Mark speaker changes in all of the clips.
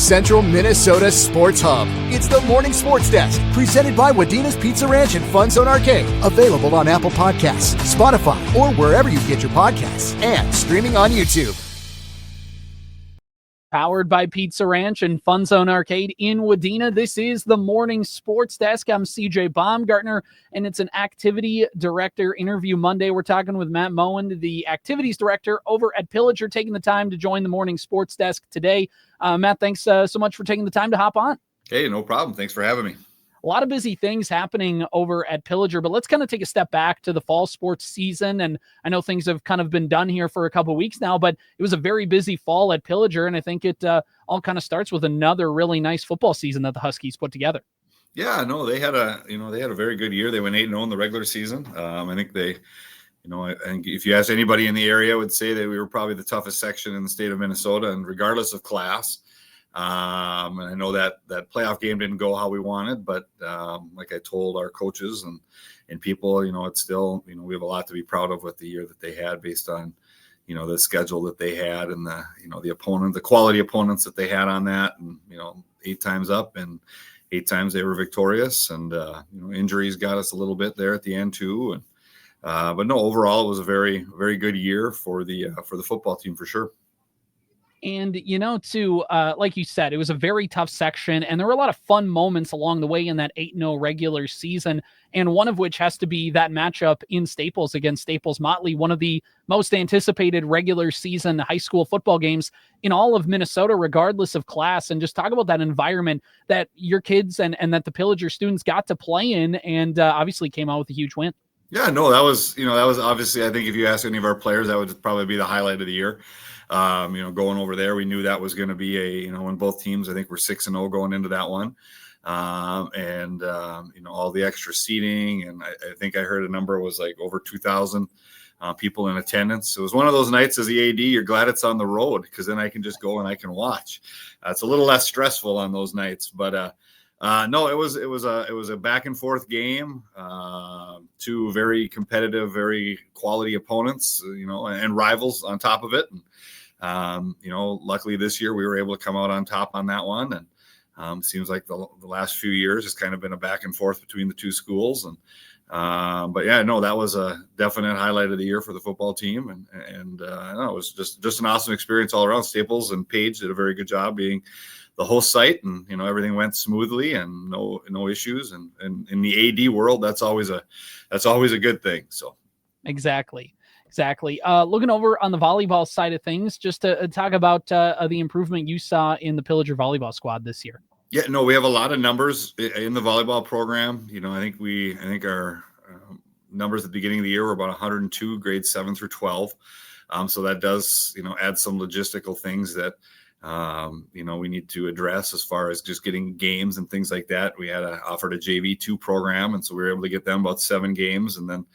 Speaker 1: Central Minnesota Sports Hub. It's the Morning Sports Desk, presented by Wadena's Pizza Ranch and FunZone Arcade. Available on Apple Podcasts, Spotify, or wherever you get your podcasts, and streaming on YouTube.
Speaker 2: Powered by Pizza Ranch and FunZone Arcade in Wadena. This is the Morning Sports Desk. I'm CJ Baumgartner, and it's an Activity Director Interview Monday. We're talking with Matt Moen, the Activities Director over at Pillager, taking the time to join the Morning Sports Desk today. Matt, thanks so much for taking the time to hop on.
Speaker 3: Hey, no problem. Thanks for having me.
Speaker 2: A lot of busy things happening over at Pillager, but let's kind of take a step back to the fall sports season. And I know things have kind of been done here for a couple of weeks now, but it was a very busy fall at Pillager. And I think it all kind of starts with another really nice football season that the Huskies put together.
Speaker 3: Yeah, no, they had a very good year. They went 8-0 in the regular season. I think I think if you ask anybody in the area, I would say that we were probably the toughest section in the state of Minnesota, and regardless of class. And I know that playoff game didn't go how we wanted, but like I told our coaches and people, it's still, we have a lot to be proud of with the year that they had based on, the schedule that they had and the quality opponents that they had on that. And, 8 times up and 8 times they were victorious, and, injuries got us a little bit there at the end too. And, but no, overall it was a very, very good year for the football team for sure.
Speaker 2: And, like you said, it was a very tough section, and there were a lot of fun moments along the way in that 8-0 regular season, and one of which has to be that matchup in Staples against Staples Motley, one of the most anticipated regular season high school football games in all of Minnesota, regardless of class. And just talk about that environment that your kids and that the Pillager students got to play in, and obviously came out with a huge win.
Speaker 3: Yeah, no, that was obviously, I think if you ask any of our players, that would probably be the highlight of the year. Going over there, we knew that was going to be when both teams, I think, were 6-0 going into that one. All the extra seating. And I think I heard a number was like over 2,000 people in attendance. It was one of those nights as the AD, you're glad it's on the road, because then I can just go and I can watch. It's a little less stressful on those nights, but no, it was a back and forth game, 2 very competitive, very quality opponents, and rivals on top of it. And, luckily this year we were able to come out on top on that one. And seems like the last few years has kind of been a back and forth between the 2 schools. And but yeah, no, that was a definite highlight of the year for the football team. And it was just an awesome experience all around. Staples and Page did a very good job being the host site, and everything went smoothly and no issues. And in the AD world, that's always a good thing. So
Speaker 2: exactly. Looking over on the volleyball side of things, just to talk about the improvement you saw in the Pillager volleyball squad this year.
Speaker 3: Yeah, no, we have a lot of numbers in the volleyball program. I think our numbers at the beginning of the year were about 102 grades 7 through 12. So that does, add some logistical things that, we need to address as far as just getting games and things like that. We had offered a JV2 program, and so we were able to get them about 7 games, and then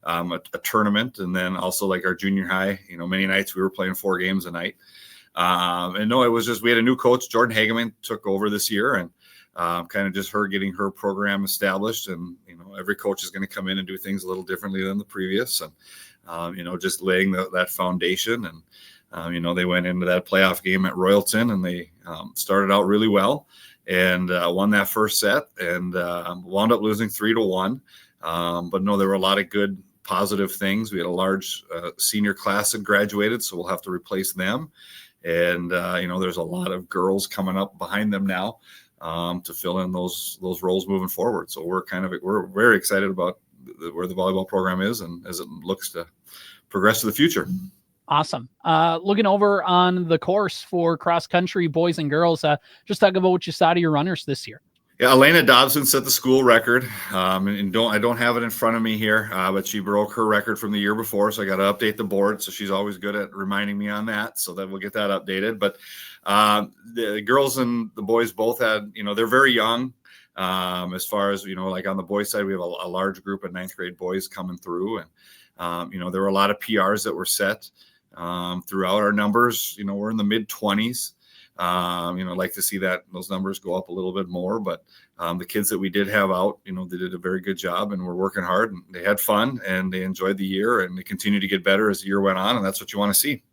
Speaker 3: a tournament, and then also like our junior high, many nights we were playing 4 games a night. And no, it was just, we had a new coach, Jordan Hageman, took over this year, and kind of just her getting her program established. And, every coach is going to come in and do things a little differently than the previous. And, just laying that foundation. And, they went into that playoff game at Royalton, and they started out really well and won that first set, and wound up losing 3-1. But no, there were a lot of good positive things. We had a large senior class that graduated, so we'll have to replace them. And, there's a lot of girls coming up behind them now to fill in those roles moving forward. So we're very excited about where the volleyball program is, and as it looks to progress to the future.
Speaker 2: Awesome. Looking over on the course for cross country boys and girls, just talk about what you saw to your runners this year.
Speaker 3: Yeah, Elena Dobson set the school record, and I don't have it in front of me here, but she broke her record from the year before, so I got to update the board. So she's always good at reminding me on that, so that we'll get that updated. But the girls and the boys both had, they're very young. As far as like on the boys' side, we have a large group of 9th grade boys coming through, and there were a lot of PRs that were set throughout. Our numbers, we're in the mid 20s. Like to see those numbers go up a little bit more, but the kids that we did have out, they did a very good job, and we're working hard, and they had fun, and they enjoyed the year, and they continue to get better as the year went on. And that's what you want to see.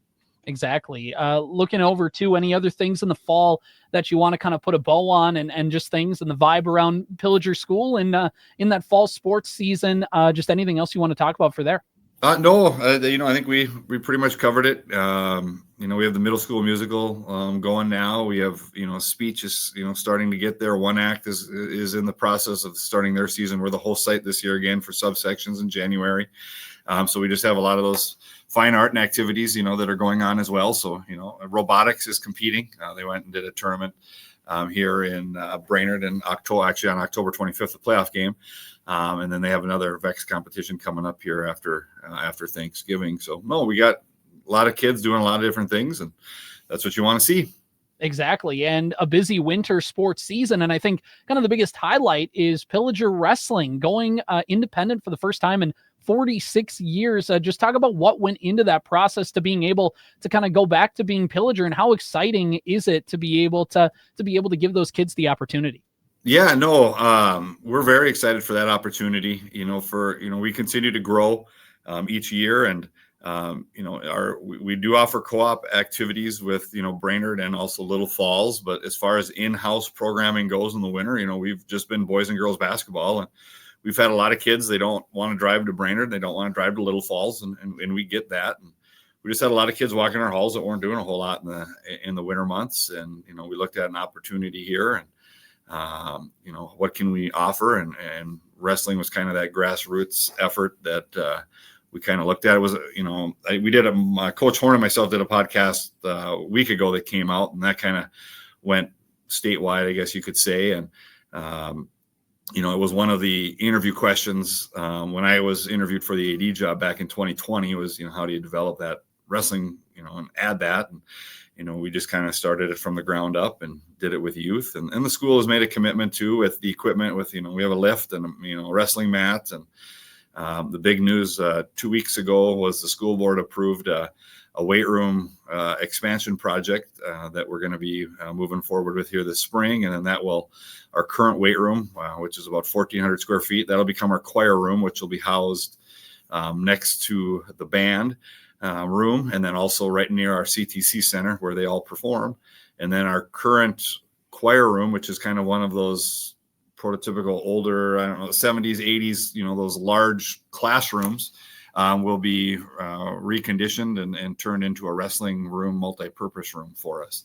Speaker 2: Exactly. Looking over to any other things in the fall that you want to kind of put a bow on, and just things and the vibe around Pillager School and in that fall sports season, just anything else you want to talk about for there?
Speaker 3: No, I think we pretty much covered it. We have the middle school musical going now. We have, speech is, starting to get there. One act is in the process of starting their season. We're the whole site this year again for subsections in January. So we just have a lot of those fine art and activities, that are going on as well. So, robotics is competing. They went and did a tournament here in Brainerd in October, actually on October 25th, the playoff game. And then they have another VEX competition coming up here after Thanksgiving. So no, we got a lot of kids doing a lot of different things, and that's what you want to see.
Speaker 2: Exactly. And a busy winter sports season. And I think kind of the biggest highlight is Pillager Wrestling going independent for the first time in 46 years. Just talk about what went into that process to being able to kind of go back to being Pillager, and how exciting is it to be able to give those kids the opportunity?
Speaker 3: Yeah, no, we're very excited for that opportunity. We continue to grow each year, and we do offer co-op activities with Brainerd and also Little Falls. But as far as in-house programming goes in the winter, we've just been boys and girls basketball, and we've had a lot of kids. They don't want to drive to Brainerd, they don't want to drive to Little Falls, and we get that. And we just had a lot of kids walking our halls that weren't doing a whole lot in the winter months, and we looked at an opportunity here, and what can we offer? And wrestling was kind of that grassroots effort that we kind of looked at. It was, we did Coach Horn and myself did a podcast a week ago that came out, and that kind of went statewide, I guess you could say. And, it was one of the interview questions when I was interviewed for the AD job back in 2020 was, how do you develop that wrestling, and add that. And, we just kind of started it from the ground up and did it with youth. And the school has made a commitment too with the equipment with, we have a lift and, a wrestling mat. And the big news 2 weeks ago was the school board approved a weight room expansion project that we're going to be moving forward with here this spring. And then our current weight room, which is about 1,400 square feet, that'll become our choir room, which will be housed next to the band room, and then also right near our CTC center where they all perform. And then our current choir room, which is kind of one of those prototypical older, 70s, 80s, those large classrooms, will be reconditioned and turned into a wrestling room, multi-purpose room for us.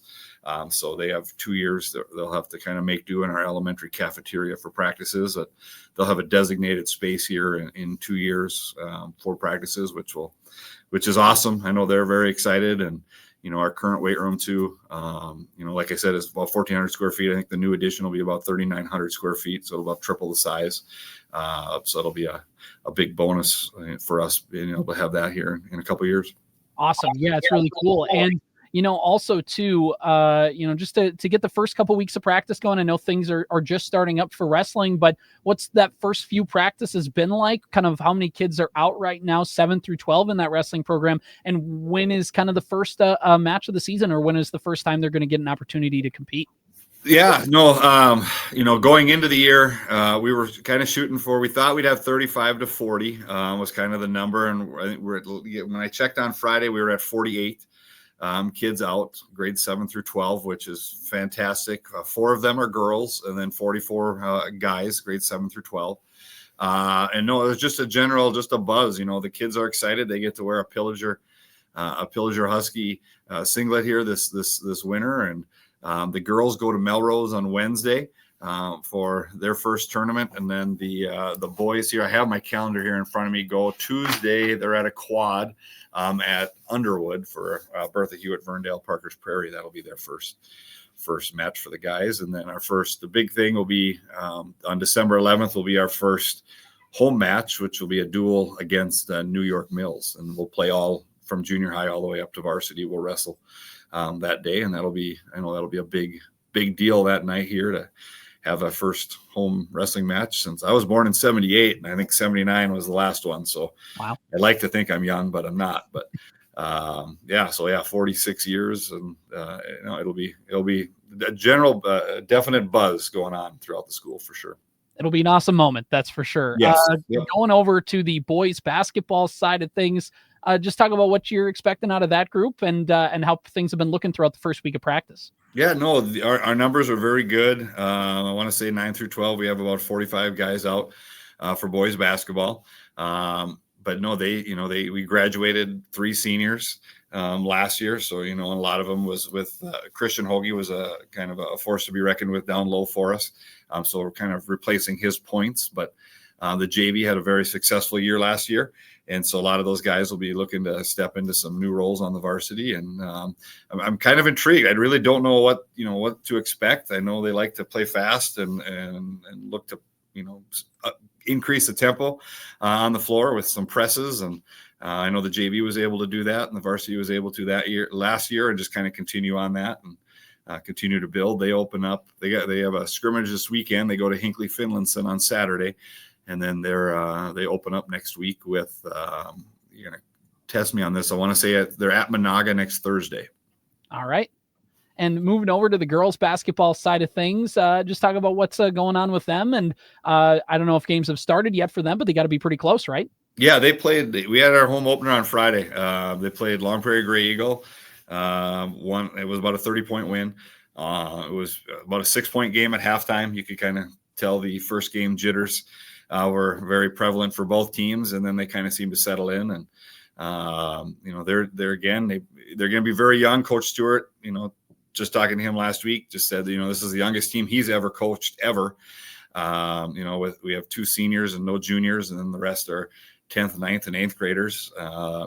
Speaker 3: So they have 2 years that they'll have to kind of make do in our elementary cafeteria for practices. But they'll have a designated space here in 2 years for practices, which is awesome. I know they're very excited. And, our current weight room too, like I said, is about 1,400 square feet. I think the new addition will be about 3,900 square feet. So it'll about triple the size. So it'll be a big bonus for us being able to have that here in a couple of years.
Speaker 2: Awesome. Yeah, it's really cool. And, also too, just to get the first couple weeks of practice going. I know things are just starting up for wrestling, but what's that first few practices been like? Kind of how many kids are out right now, 7 through 12 in that wrestling program? And when is kind of the first match of the season, or when is the first time they're going to get an opportunity to compete?
Speaker 3: Yeah, no, going into the year, we were kind of shooting for, we thought we'd have 35 to 40 was kind of the number. And I think when I checked on Friday, we were at 48 kids out, grades 7 through 12, which is fantastic. 4 of them are girls, and then 44 guys, grades 7 through 12. And no, it was just a buzz. The kids are excited. They get to wear a Pillager Huskie singlet here this winter. And the girls go to Melrose on Wednesday for their first tournament. And then the boys here, I have my calendar here in front of me, go Tuesday. They're at a quad at Underwood for Bertha Hewitt, Ferndale, Parker's Prairie. That'll be their first match for the guys. And then the big thing will be on December 11th will be our first home match, which will be a duel against New York Mills. And we'll play all from junior high all the way up to varsity. We'll wrestle that day. And that'll be a big deal that night here to have a first home wrestling match since I was born in 78, and I think 79 was the last one. So
Speaker 2: wow.
Speaker 3: I like to think I'm young, but I'm not. But 46 years, and it'll be a general definite buzz going on throughout the school for sure.
Speaker 2: It'll be an awesome moment, that's for sure.
Speaker 3: Yes.
Speaker 2: Going over to the boys basketball side of things, Just talk about what you're expecting out of that group and how things have been looking throughout the first week of practice.
Speaker 3: Yeah, no, our numbers are very good. I want to say 9 through 12, we have about 45 guys out for boys basketball. But no, we graduated 3 seniors last year. So, and a lot of them was with Christian Hoagie was a kind of a force to be reckoned with down low for us. So we're kind of replacing his points, but the JV had a very successful year last year. And so a lot of those guys will be looking to step into some new roles on the varsity. And I'm kind of intrigued. I really don't know what to expect. I know they like to play fast and look to, increase the tempo on the floor with some presses. And I know the JV was able to do that, and the varsity was able to last year, and just kind of continue on that and continue to build. They open up. They have a scrimmage this weekend. They go to Hinckley, Finlandson on Saturday, and then they open up next week with. You're gonna test me on this. I want to say they're at Monaga next Thursday.
Speaker 2: All right. And moving over to the girls basketball side of things, just talk about what's going on with them. And I don't know if games have started yet for them, but they got to be pretty close, right?
Speaker 3: Yeah, they played. We had our home opener on Friday. They played Long Prairie Gray Eagle. It was about a 30-point win. It was about a 6-point game at halftime. You could kind of tell the first game jitters were very prevalent for both teams, and then they kind of seemed to settle in. And they're going to be very young. Coach Stewart, just talking to him last week, just said, this is the youngest team he's ever coached ever. We have 2 seniors and no juniors, and then the rest are 10th, 9th, and 8th graders.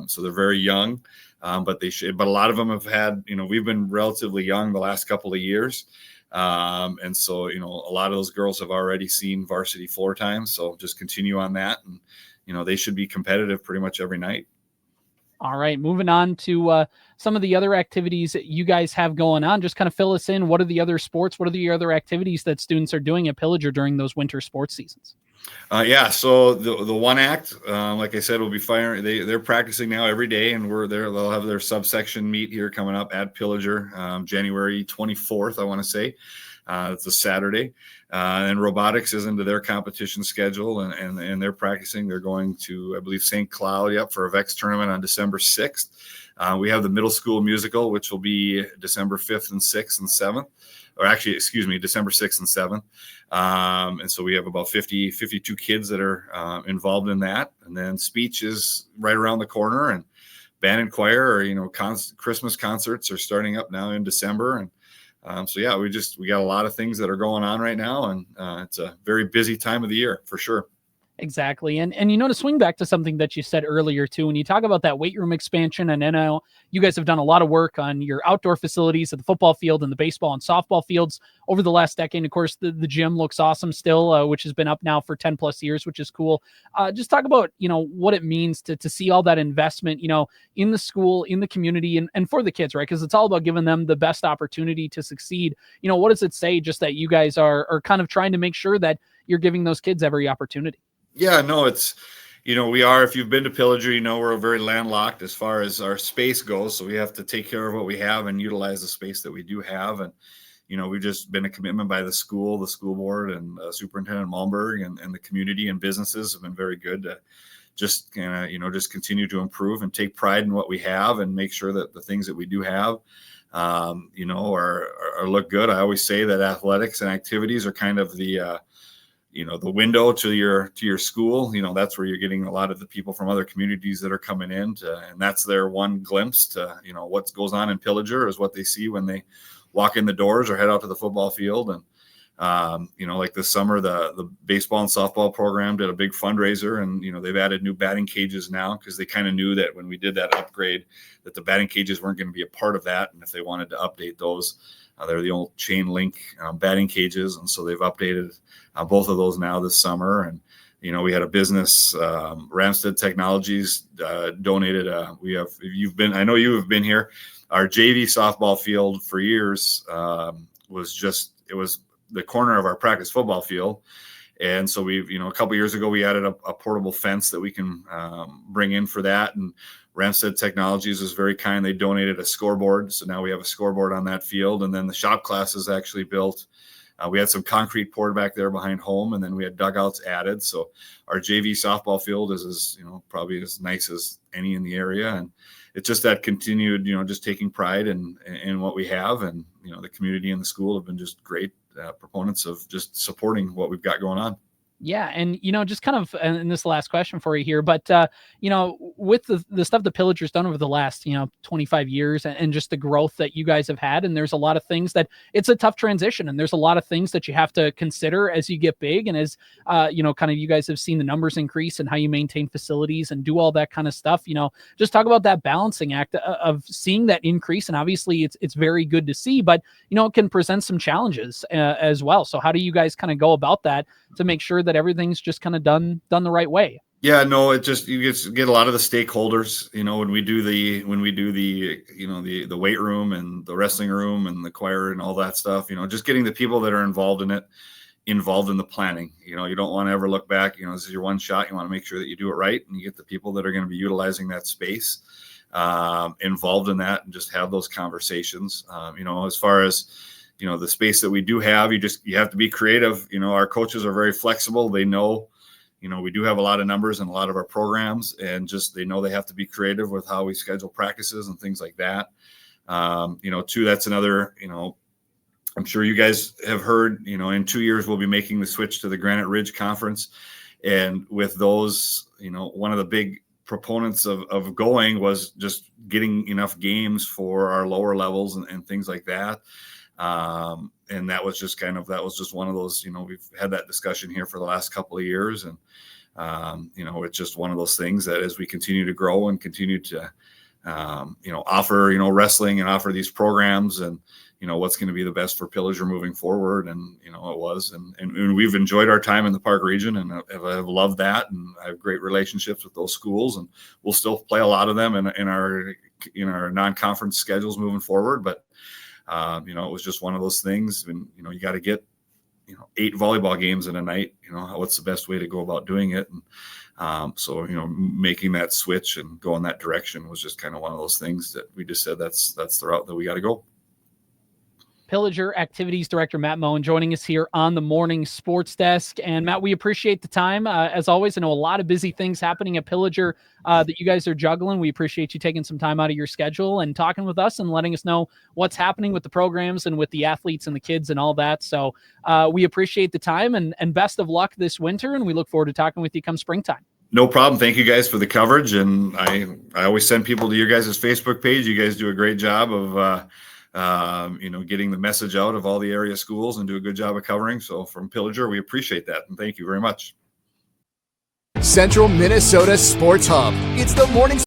Speaker 3: So they're very young, but a lot of them have had, we've been relatively young the last couple of years. And so, a lot of those girls have already seen varsity floor time. So just continue on that. And, they should be competitive pretty much every night.
Speaker 2: All right, moving on to some of the other activities that you guys have going on. Just kind of fill us in. What are the other sports? What are the other activities that students are doing at Pillager during those winter sports seasons?
Speaker 3: So the one act, like I said, will be firing. They're practicing now every day, and we're there. They'll have their subsection meet here coming up at Pillager, January 24th, I want to say. It's a Saturday. And robotics is into their competition schedule, and they're practicing. They're going to, I believe, St. Cloud, for a VEX tournament on December 6th. We have the middle school musical, which will be December 5th and 6th and 7th, or actually, December 6th and 7th. And so we have about 52 kids that are involved in that. And then speech is right around the corner, and band and choir or, Christmas concerts are starting up now in December. And we got a lot of things that are going on right now, and it's a very busy time of the year for sure.
Speaker 2: Exactly. And to swing back to something that you said earlier too, when you talk about that weight room expansion, and I know you guys have done a lot of work on your outdoor facilities at the football field and the baseball and softball fields over the last decade. Of course, the gym looks awesome still, which has been up now for 10 plus years, which is cool. Just talk about, what it means to see all that investment, in the school, in the community, and for the kids, right? Because it's all about giving them the best opportunity to succeed. What does it say just that you guys are kind of trying to make sure that you're giving those kids every opportunity?
Speaker 3: Yeah, no, it's, we are, if you've been to Pillager, we're very landlocked as far as our space goes. So we have to take care of what we have and utilize the space that we do have. And, we've just been a commitment by the school board, and Superintendent Malmberg and the community and businesses have been very good to just just continue to improve and take pride in what we have and make sure that the things that we do have, are look good. I always say that athletics and activities are kind of the window to your school. That's where you're getting a lot of the people from other communities that are coming in and that's their one glimpse to, what goes on in Pillager is what they see when they walk in the doors or head out to the football field. And, like this summer, the baseball and softball program did a big fundraiser, and, they've added new batting cages now because they kind of knew that when we did that upgrade that the batting cages weren't going to be a part of that. And if they wanted to update those, they're the old chain link batting cages. And so they've updated both of those now this summer. And, we had a business, Ramstead Technologies, donated. I know you have been here. Our JV softball field for years it was the corner of our practice football field. And so we've, a couple of years ago, we added a portable fence that we can bring in for that. And Ramstead Technologies was very kind. They donated a scoreboard. So now we have a scoreboard on that field. And then the shop class is actually built We had some concrete poured back there behind home, and then we had dugouts added. So our JV softball field is probably as nice as any in the area. And it's just that continued, just taking pride in what we have. And, the community and the school have been just great proponents of just supporting what we've got going on.
Speaker 2: Yeah. And, just kind of, and this is the last question for you here, but, with the stuff the Pillager's done over the last, 25 years and just the growth that you guys have had, and there's a lot of things that it's a tough transition, and there's a lot of things that you have to consider as you get big. And as, kind of you guys have seen the numbers increase and how you maintain facilities and do all that kind of stuff, just talk about that balancing act of seeing that increase. And obviously it's very good to see, but, it can present some challenges as well. So how do you guys kind of go about that to make sure that everything's just kind of done the right way?
Speaker 3: Yeah, no, you get a lot of the stakeholders, when we do the the weight room and the wrestling room and the choir and all that stuff, just getting the people that are involved in the planning. You don't want to ever look back, this is your one shot. You want to make sure that you do it right, and you get the people that are going to be utilizing that space involved in that, and just have those conversations. As far as the space that we do have, you have to be creative. Our coaches are very flexible. They know, we do have a lot of numbers in a lot of our programs, and just, they know they have to be creative with how we schedule practices and things like that. Too, that's another, I'm sure you guys have heard, in 2 years, we'll be making the switch to the Granite Ridge Conference. And with those, one of the big proponents of going was just getting enough games for our lower levels and things like that. And that was just one of those, we've had that discussion here for the last couple of years. And, it's just one of those things that as we continue to grow and continue to, offer, wrestling and offer these programs, and, what's going to be the best for Pillager moving forward. And, it was, and we've enjoyed our time in the Park region, and I've loved that. And I have great relationships with those schools, and we'll still play a lot of them in our non-conference schedules moving forward. But, it was just one of those things. And, you got to get, 8 volleyball games in a night, what's the best way to go about doing it. And so, making that switch and go in that direction was just kind of one of those things that we just said, that's the route that we got to go.
Speaker 2: Pillager Activities Director Matt Moen joining us here on the Morning Sports Desk. And Matt, we appreciate the time. As always, I know a lot of busy things happening at Pillager that you guys are juggling. We appreciate you taking some time out of your schedule and talking with us and letting us know what's happening with the programs and with the athletes and the kids and all that. So we appreciate the time, and best of luck this winter. And we look forward to talking with you come springtime.
Speaker 3: No problem. Thank you guys for the coverage. And I always send people to your guys' Facebook page. You guys do a great job of, getting the message out of all the area schools, and do a good job of covering. So from Pillager, we appreciate that. And thank you very much.
Speaker 1: Central Minnesota Sports Hub. It's the morning.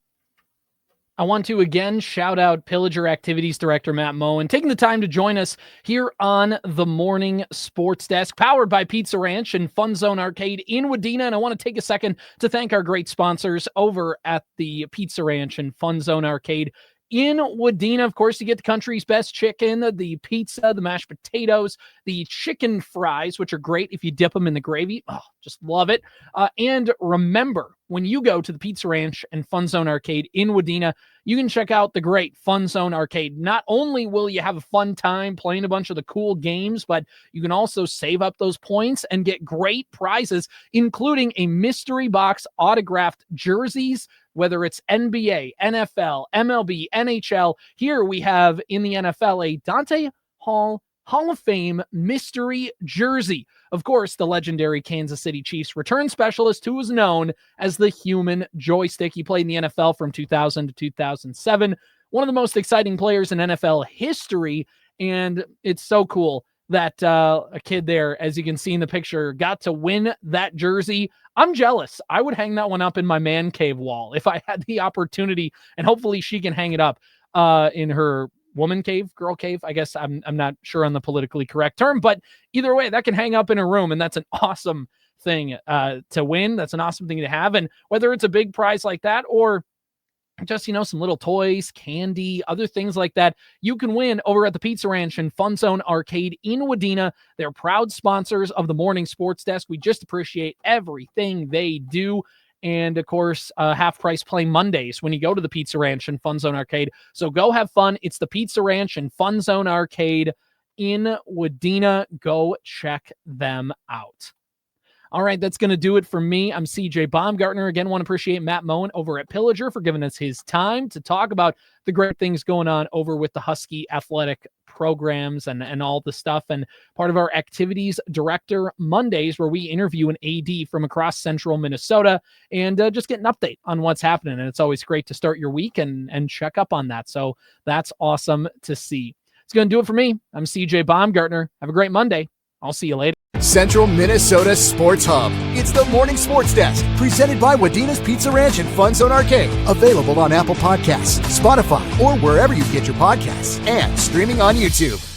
Speaker 2: I want to again shout out Pillager Activities Director Matt Moen, taking the time to join us here on the Morning Sports Desk, powered by Pizza Ranch and FunZone Arcade in Wadena. And I want to take a second to thank our great sponsors over at the Pizza Ranch and FunZone Arcade in Wadena. Of course, you get the country's best chicken, the pizza, the mashed potatoes, the chicken fries, which are great if you dip them in the gravy. Oh, just love it. And remember, when you go to the Pizza Ranch and FunZone Arcade in Wadena, you can check out the great FunZone Arcade. Not only will you have a fun time playing a bunch of the cool games, but you can also save up those points and get great prizes, including a mystery box autographed jerseys, whether it's NBA, NFL, MLB, NHL. Here we have in the NFL a Dante Hall of Fame mystery jersey. Of course, the legendary Kansas City Chiefs return specialist, who was known as the human joystick. He played in the NFL from 2000 to 2007. One of the most exciting players in NFL history. And it's so cool that a kid there, as you can see in the picture, got to win that jersey. I'm jealous. I would hang that one up in my man cave wall if I had the opportunity, and hopefully she can hang it up in her woman cave, girl cave. I guess I'm not sure on the politically correct term, but either way, that can hang up in her room, and that's an awesome thing to win. That's an awesome thing to have. And whether it's a big prize like that or just, some little toys, candy, other things like that, you can win over at the Pizza Ranch and FunZone Arcade in Wadena. They're proud sponsors of the Morning Sports Desk. We just appreciate everything they do. And of course, half price play Mondays when you go to the Pizza Ranch and FunZone Arcade. So go have fun. It's the Pizza Ranch and FunZone Arcade in Wadena. Go check them out. All right, that's going to do it for me. I'm CJ Baumgartner. Again, want to appreciate Matt Moen over at Pillager for giving us his time to talk about the great things going on over with the Husky athletic programs and all the stuff. And part of our activities director Mondays, where we interview an AD from across central Minnesota and just get an update on what's happening. And it's always great to start your week and check up on that. So that's awesome to see. It's going to do it for me. I'm CJ Baumgartner. Have a great Monday. I'll see you later.
Speaker 1: Central Minnesota Sports Hub. It's the Morning Sports Desk, presented by Wadena's Pizza Ranch and FunZone Arcade. Available on Apple Podcasts, Spotify, or wherever you get your podcasts, and streaming on YouTube.